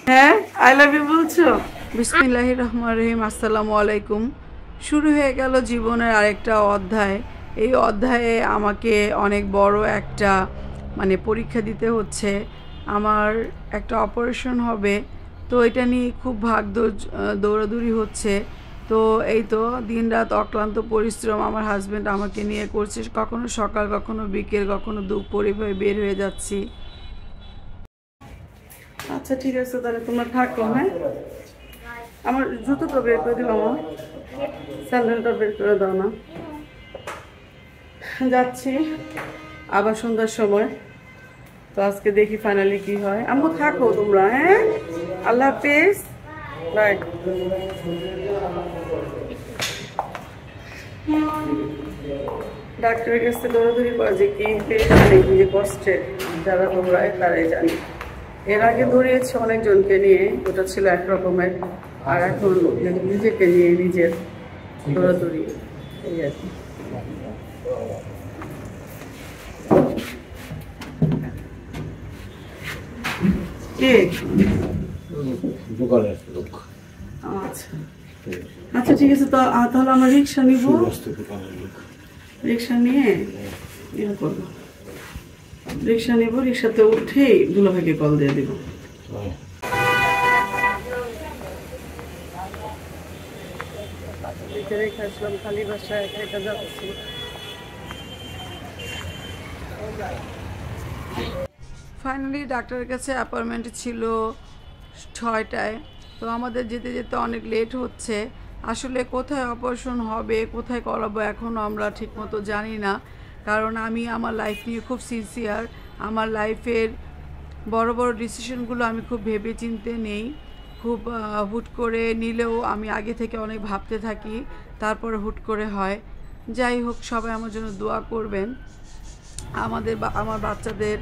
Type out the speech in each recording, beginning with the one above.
হ্যাঁ, I love you বলছো। বিসমিল্লাহির রহমানির রহিম। আসসালামু আলাইকুম। শুরু হয়ে গেল জীবনের আরেকটা অধ্যায়। এই অধ্যায়ে আমাকে অনেক বড় একটা পরীক্ষা দিতে হচ্ছে। আমার একটা অপারেশন হবে, তো এটা নিয়ে খুব দৌড়াদৌড়ি হচ্ছে। তো এই তো দিনরাত অক্লান্ত পরিশ্রম আমার হাজব্যান্ড আমাকে নিয়ে করছে। কখনো সকাল, কখনো বিকেল, কখনো দুপুর, এভাবে বের হয়ে যাচ্ছি। আচ্ছা ঠিক আছে, তাহলে তোমরা থাকো। হ্যাঁ, আমার জুতোটা বের করে দিও, আমার স্যান্ডেলটা বের করে দাও না। যাচ্ছি আবার সন্ধ্যার সময়। তো আজকে দেখি ফাইনালি কি হয়। আম্মু থাকো তোমরা। হ্যাঁ, আল্লাহ হাফেজ, বাই। ডাক্তারের কাছে দৌড়াদৌড়ি করে যে কি যে কষ্টের, যারা দৌড়ায় তারাই জানে। এর আগে দৌড়িয়েছি অনেকজনকে নিয়ে, ওটা ছিল একরকমের, আর এখন নিজেকে নিয়ে নিজের দৌড়াদৌড়ি, এই আর কি। আচ্ছা আচ্ছা ঠিক আছে, তাহলে আমরা রিক্সা নিব। রিক্সা নিয়ে ইয়ে করবো, রিক্সা নিব, রিক্সাতে উঠেই দুলাভাইকে কল দিয়ে দিব। খালি বাসায় এটা যাচ্ছি। ফাইনালি ডাক্তারের কাছে অ্যাপয়েন্টমেন্ট ছিল 6টায়। তো আমাদের যেতে যেতে অনেক লেট হচ্ছে। আসলে কোথায় অপারেশন হবে, কোথায় করাবো, এখনও আমরা ঠিকমতো জানি না। কারণ আমি আমার লাইফ নিয়ে খুব সিনসিয়ার। আমার লাইফের বড় বড় ডিসিশনগুলো আমি খুব ভেবে চিন্তে নেই। খুব হুট করে নিলেও আমি আগে থেকে অনেক ভাবতে থাকি, তারপরে হুট করে হয়। যাই হোক, সবাই আমার জন্য দোয়া করবেন, আমার বাচ্চাদের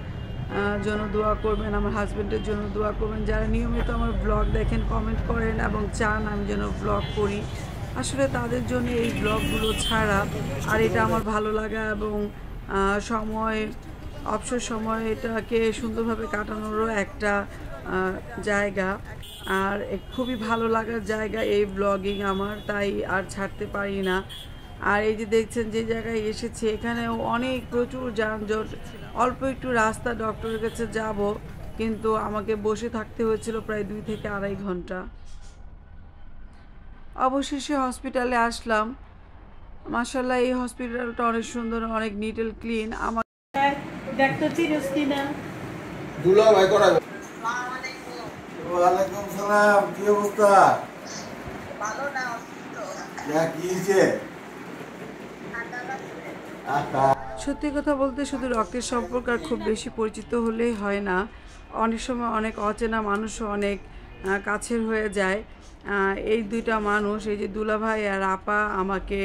জন্য দোয়া করবেন, আমার হাজব্যান্ডের জন্য দোয়া করবেন। যারা নিয়মিত আমার ব্লগ দেখেন, কমেন্ট করেন এবং চান আমি যেন ব্লগ করি, আসলে তাদের জন্য এই ব্লগগুলো ছাড়া। আর এটা আমার ভালো লাগা এবং অবসর সময় এটাকে সুন্দরভাবে কাটানোরও একটা জায়গা। আর খুবই ভালো লাগার জায়গা এই ব্লগিং আমার, তাই আর ছাড়তে পারি না। আর এই যে দেখছেন যে জায়গায় এসেছি, এখানেও প্রচুর যানজট। অল্প একটু রাস্তা, ডক্টরের কাছে যাব, কিন্তু আমাকে বসে থাকতে হয়েছিল প্রায় 2 থেকে আড়াই ঘন্টা। অবশেষে হসপিটালে আসলাম। মাশাআল্লাহ, এই হসপিটালটা অনেক সুন্দর, অনেক নিট এন্ড ক্লিন। আমার ডাক্তার চিনস কিনা? দুলাভাই করাবে। আসসালামু আলাইকুম। ওয়া আলাইকুম সালাম। কি অবস্থা? ভালো না, অসুস্থ। কি হইছে? সত্যি কথা বলতে শুধু রক্তের সম্পর্ক আর খুব বেশি পরিচিত হলেই হয় না, অনেক সময় অনেক অচেনা মানুষও অনেক কাছের হয়ে যায়। এই দুইটা মানুষ, এই যে দুলাভাই আর আপা, আমাকে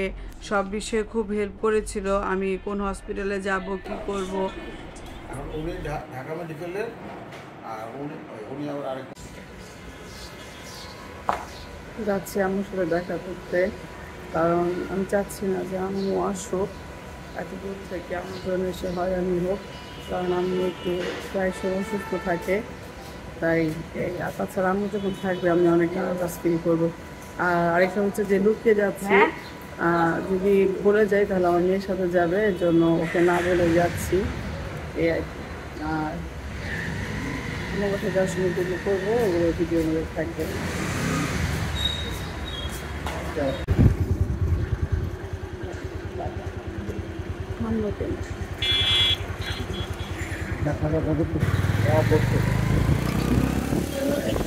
সব বিষয়ে খুব হেল্প করেছিল। আমি কোন হসপিটালে যাব, কি করব। উনি ঢাকা মেডিকেলের, আর উনি আবার আরেক যাচ্ছি আমার সাথে দেখা করতে, কারণ আমি চাচ্ছি না যে আম্মু আসুক এত দূর থেকে, আমার জন্য এসে হয়রানি হোক। কারণ আমি একটু প্রায়শই অসুস্থ থাকে, তাই তাছাড়া আম্মু যখন থাকবে আমি অনেক নার্ভাস ফিল করবো। আর আরেকটা হচ্ছে যে লুকিয়ে যাচ্ছি, যদি বলে যাই তাহলে আমার মেয়ের সাথে যাবে, এর জন্য ওকে না বলে যাচ্ছি, এই আর কি। আর আমার কাছে যাওয়ার সময় যেগুলো করবো ওগুলো ভিডিওর মধ্যে থাকবে।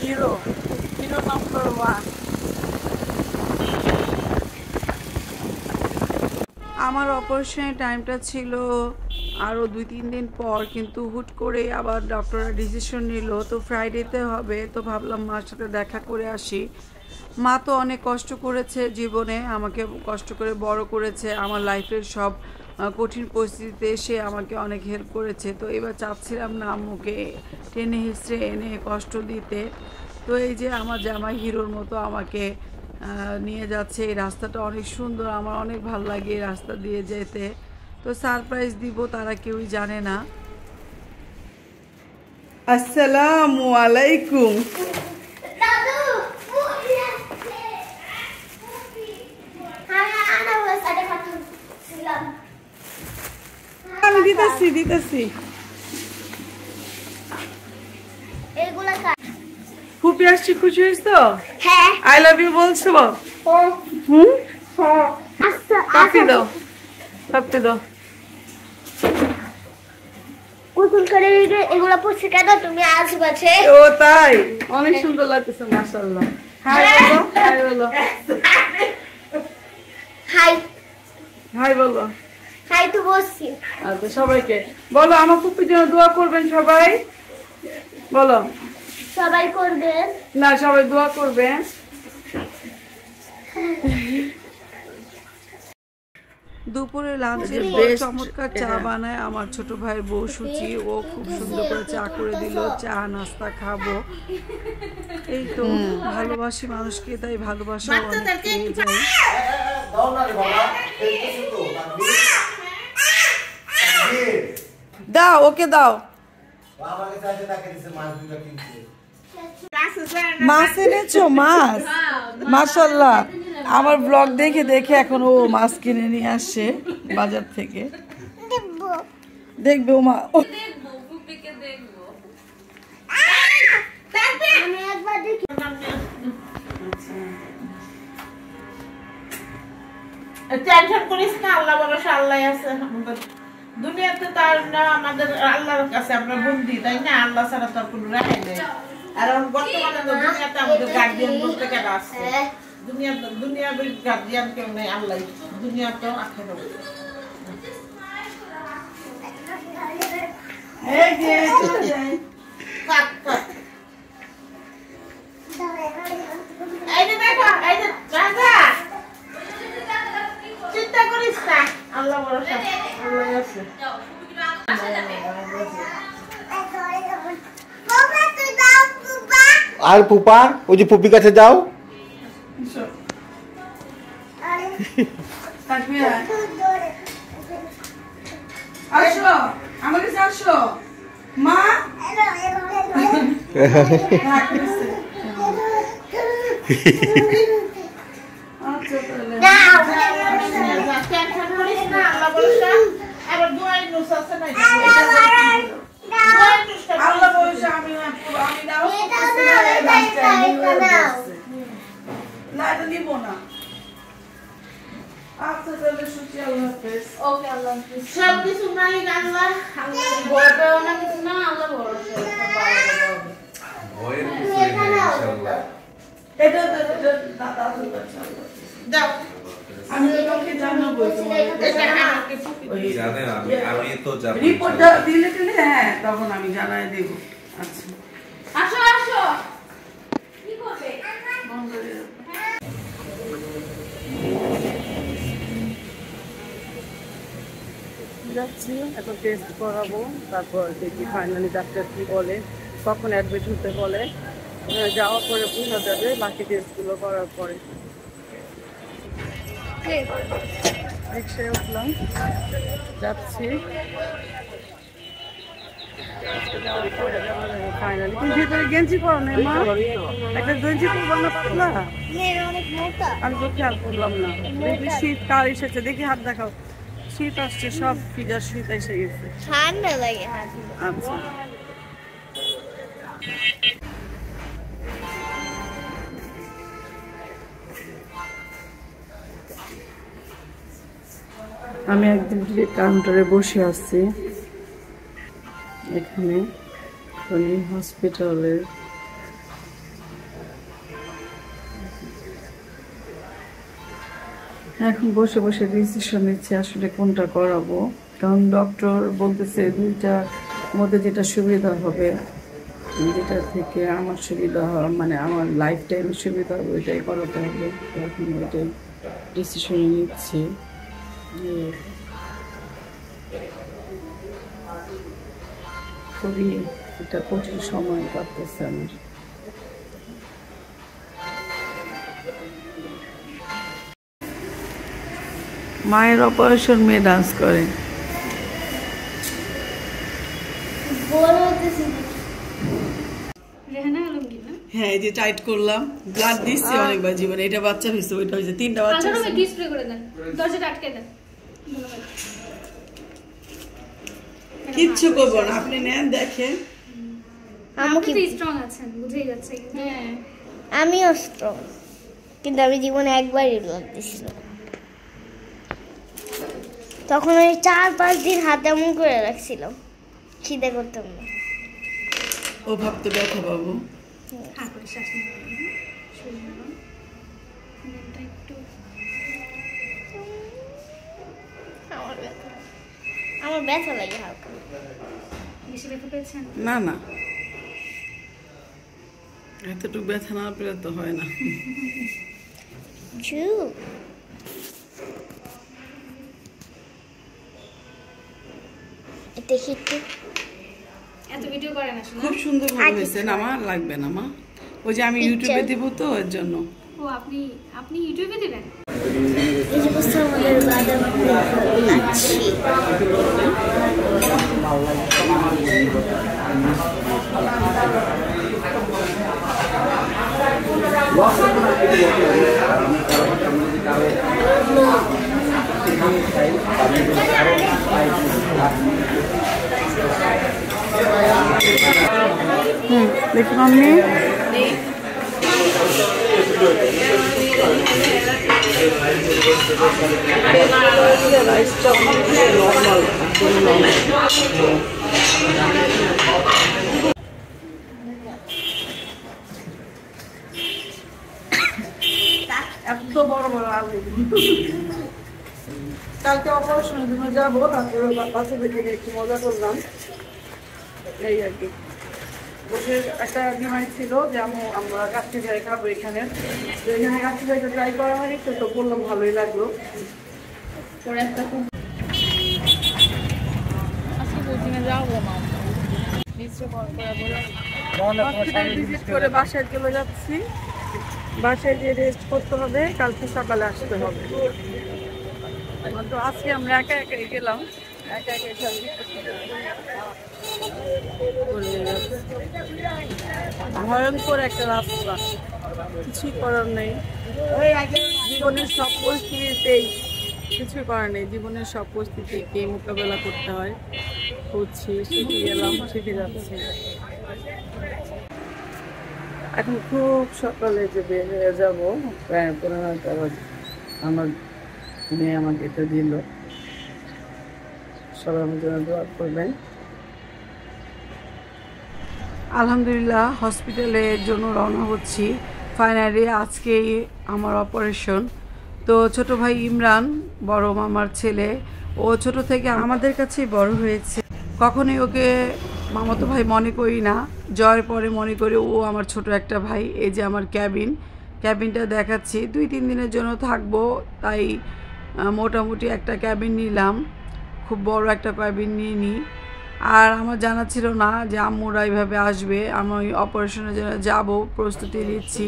Hero number 1। আমার অপারেশনের টাইমটা ছিল আরও 2-3 দিন পর, কিন্তু হুট করে আবার ডক্টররা ডিসিশন নিল তো ফ্রাইডেতে হবে। তো ভাবলাম মার সাথে দেখা করে আসি। মা তো অনেক কষ্ট করেছে জীবনে, আমাকে কষ্ট করে বড় করেছে, আমার লাইফের সব কঠিন পরিস্থিতিতে এসে আমাকে অনেক হেল্প করেছে। তো এবার চাচ্ছিলাম না আম্মুকে টেনে হিসড়ে এনে কষ্ট দিতে। তো এই যে আমার জামাই হিরোর মতো আমাকে নিয়ে যাচ্ছে। এই রাস্তাটা অনেক সুন্দর, আমার অনেক ভালো লাগে এই রাস্তা দিয়ে যেতে। তো সারপ্রাইজ দিব, তারা কেউই জানে না। আসসালামু আলাইকুম। আমি দিতেছি ফুপি আসছি, খুশি হয়েছ তো? হ্যাঁ আই লাভ ইউ বলছো? হুম, পাপ্পি দাও, পাপ্পি দাও। কুতুল করে এগুলা পড়ছে কেন তুমি আশেপাশে? ও তাই, অনেক সুন্দর লাগতেছে মাশাআল্লাহ। হাই বলো, হাই বলো, হাই হাই বলো। হাই তো বলছি। আচ্ছা সবাইকে বলো আমার ফুপির জন্য দোয়া করবেন সবাই, বলো। সবাই করবেন না, সবাই দোয়া করবেন। দুপুরে লাঞ্চের পর চমৎকার চা বানায় আমার ছোট ভাইয়ের বউ সুচি। ও খুব সুন্দর করে চা করে দিল, চা নাস্তা খাবো। এই তো ভালোবাসি মানুষকে, তাই ভালোবাসা অনেক পেয়ে যাই। দাও, ওকে দাও। মাছ এনেছো? মাছ মাশাআল্লাহ। আমার ব্লগ দেখে দেখে এখন ও মাছ কিনে নিয়ে আসছে বাজার থেকে। দেখবে ও মা, টেনশন করিস না, আল্লাহ ভরসা, আল্লাহ আছে আমাদের দুনিয়াতে। তার না আমাদের আল্লাহর কাছে আমরা বন্দি, তাই না? আল্লাহ ছাড়া তো আর কোনো রেহাই নেই। আর এখন বর্তমানে তো দুনিয়াতে আমাদের গার্ডিয়ান বলতে কেন আসছে? দুনিয়ার গার্ডিয়ান কেউ নেই, আল্লাহ। দুনিয়া তো আখের এই যে দেখো, এই যে রাজা, চিন্তা করিস না, আল্লাহ ভরসা, আল্লাহ আছে। আর পুপা, ওই যে পুপির কাছে যাও। আসো আমার কাছে, আসো মা। টেনশন করিস না, আল্লাহ ভরসা। আবার দোয়াই নুস আছে না, আল্লাহ বলছে আমি লাইটা নিব না। আচ্ছা তাহলে সুচি, আল্লাহ হাফেজ। ওকে আল্লাহ হাফেজ। সব কিছু মালিক আল্লাহ, আল্লাহ বড় না কিছু না, আল্লাহ ভরসা। ভয়ের কিছু নেই ইনশাআল্লাহ। এটা দাদা দাও। আমি তোমাকে জানাবো, জানেন আমি তো জানি। রিপোর্ট দিলে দিলে হ্যাঁ, তখন আমি জানাই দেব। আচ্ছা আসো আসো, কি করবে? যাচ্ছি, এখন টেস্ট করাবো, তারপর দেখি ফাইনালি ডাক্তার কি বলে, কখন অ্যাডমিট হতে বলে। যাওয়ার পরে বোঝা যাবে বাকি টেস্টগুলো করার পরে। রিক্সায় উঠলাম, যাচ্ছি। ফাইনালি তুমি ভিতরে গেঞ্জি পরো না মা? একটা গেঞ্জি পরবো না পাতলা? অনেক মোটা। আমি তো খেয়াল করলাম না। দেখি শীত কার এসেছে, দেখি হাত দেখাও। শীত আসছে, সব ফিজার শীত এসে গেছে। ঠান্ডা লাগে হাত। আচ্ছা আমি একদিন কাউন্টারে বসে আছি এখানে হসপিটালের। এখন বসে বসে ডিসিশন নিচ্ছে আসলে কোনটা করাবো, কারণ ডক্টর বলতেছে দুইটার মধ্যে যেটা সুবিধা হবে, যেটা থেকে আমার সুবিধা হয়, মানে আমার লাইফ টাইম সুবিধা হবে ওইটাই করাতে হবে। এখন ওইটাই ডিসিশন নিচ্ছি। খুবই একটা কঠিন সময় কাটতেছে আমার। মায়ের অপারেশন মেয়ে ডান্স করে। রেহানা আলমগীর না? হ্যাঁ এই যে টাইট করলাম, ব্লাড দিচ্ছি অনেকবার জীবনে। এটা বাচ্চা হয়েছে, ওইটা হয়েছে, 3টা বাচ্চা আচ্ছা হয়েছে। তুমি স্প্রে করে দেন, দরজাটা আটকে দেন। ধন্যবাদ। কিচ্ছু করবো না, আপনি নেন দেখেন। আপনি তো স্ট্রং আছেন, বুঝেই যাচ্ছে। হ্যাঁ আমিও স্ট্রং, কিন্তু আমি জীবনে একবারই ব্লাড দিছিলাম। তখন ওই 4-5 দিন হাতে এমন করে রাখছিলাম, খিদে করতাম না। ও ভাবতে ব্যথা পাবো। হ্যাঁ করে শ্বাস নিতে হবে। শরীর নরম। মনটা একটু আমার ব্যথা লাগে হালকা। বেশি ব্যথা পেয়েছেন? না না, এতটুকু ব্যথা না পেলে তো হয় না। দেখি একটু। এত ভিডিও করেন আসলে? খুব সুন্দর ভালো হয়েছে না মা? লাগবে না মা, ওই যে আমি ইউটিউবে দিব তো এর জন্য। ও আপনি ইউটিউবে দিবেন? এই যে বস্তু আমাদের বাদাম লাগছে। দেখুন আমি এত বড় বড় আলু। কালকে অপারেশনের জন্য যাবো, তারপরে বাচ্চা থেকে একটু মজা করলাম, এই আর কি। বসে একটা ডিমান্ড ছিল যে আমরা কাচ্চি ফ্রাই খাবো এখানে, তো এখানে কাচ্চি ফ্রাইটা ট্রাই করা হয়নি, তো বললাম ভালোই লাগলো। পরে একটা খুব ভিজিট করে বাসায় চলে যাচ্ছি। বাসায় গিয়ে রেস্ট করতে হবে, কালকে সকালে আসতে হবে। তো আজকে আমরা একা একাই গেলাম, একা একা ভয়ঙ্কর একটা রাস্তা, কিছুই করার নেই। জীবনের সব পরিস্থিতিতেই কিছু করার নেই, জীবনের সব পরিস্থিতিকে মোকাবেলা করতে হয়। করছি, শিখে গেলাম, শিখে যাচ্ছি। এখন খুব সকালে যে বের হয়ে যাবো, প্রায় 15টা বাজে। আমার মেয়ে আমাকে এটা দিল, সবাই আমার জন্য দোয়া করবেন। আলহামদুলিল্লাহ হসপিটালের জন্য রওনা হচ্ছি। ফাইনালি আজকেই আমার অপারেশন। তো ছোট ভাই ইমরান, বড় মামার ছেলে, ও ছোট থেকে আমাদের কাছেই বড় হয়েছে। কখনোই ওকে মামাতো ভাই মনে করি না, জয়ের পরে মনে করি ও আমার ছোট একটা ভাই। এই যে আমার ক্যাবিনটা দেখাচ্ছি, 2-3 দিনের জন্য থাকবো, তাই মোটামুটি একটা ক্যাবিন নিলাম, খুব বড় একটা ক্যাবিন নিয়ে নিই। আর আমার জানা ছিল না যে আম্মুরা এইভাবে আসবে। আমি অপারেশনের জন্য যাব, প্রস্তুতি নিচ্ছি।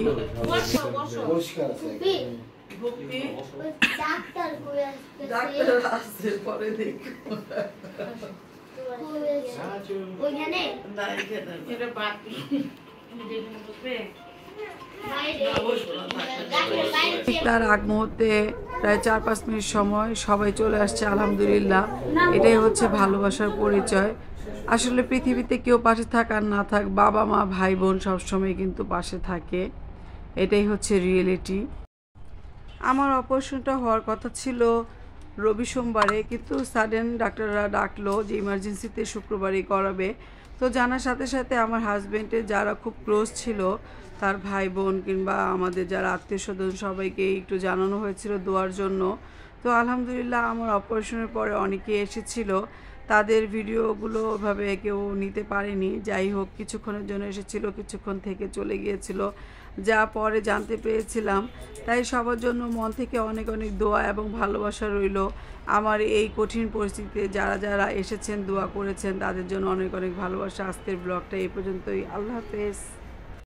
তার আগ মুহূর্তে প্রায় 4-5 মিনিট সময় সবাই চলে আসছে, আলহামদুলিল্লাহ। এটাই হচ্ছে ভালোবাসার পরিচয়। আসলে পৃথিবীতে কেউ পাশে থাক আর না থাক, বাবা মা ভাই বোন সবসময় কিন্তু পাশে থাকে, এটাই হচ্ছে রিয়েলিটি। আমার অপারেশনটা হওয়ার কথা ছিল রবি সোমবারে, কিন্তু সাডেন ডাক্তাররা ডাকলো যে ইমার্জেন্সিতে শুক্রবারই করাবে। তো জানার সাথে সাথে আমার হাজব্যান্ডের যারা খুব ক্লোজ ছিল, তার ভাই বোন কিংবা আমাদের যারা আত্মীয় স্বজন, সবাইকে একটু জানানো হয়েছিল দোয়ার জন্য। তো আলহামদুলিল্লাহ আমার অপারেশনের পরে অনেকে এসেছিল, তাদের ভিডিওগুলো ওভাবে কেউ নিতে পারেনি। যাই হোক, কিছুক্ষণের জন্য এসেছিল, কিছুক্ষণ থেকে চলে গিয়েছিল, যা পরে জানতে পেরেছিলাম। তাই সবার জন্য মন থেকে অনেক অনেক দোয়া এবং ভালোবাসা রইল। আমার এই কঠিন পরিস্থিতিতে যারা যারা এসেছেন, দোয়া করেছেন, তাদের জন্য অনেক অনেক ভালোবাসা। আজকের ব্লগটা এই পর্যন্তই। আল্লাহ হাফেজ।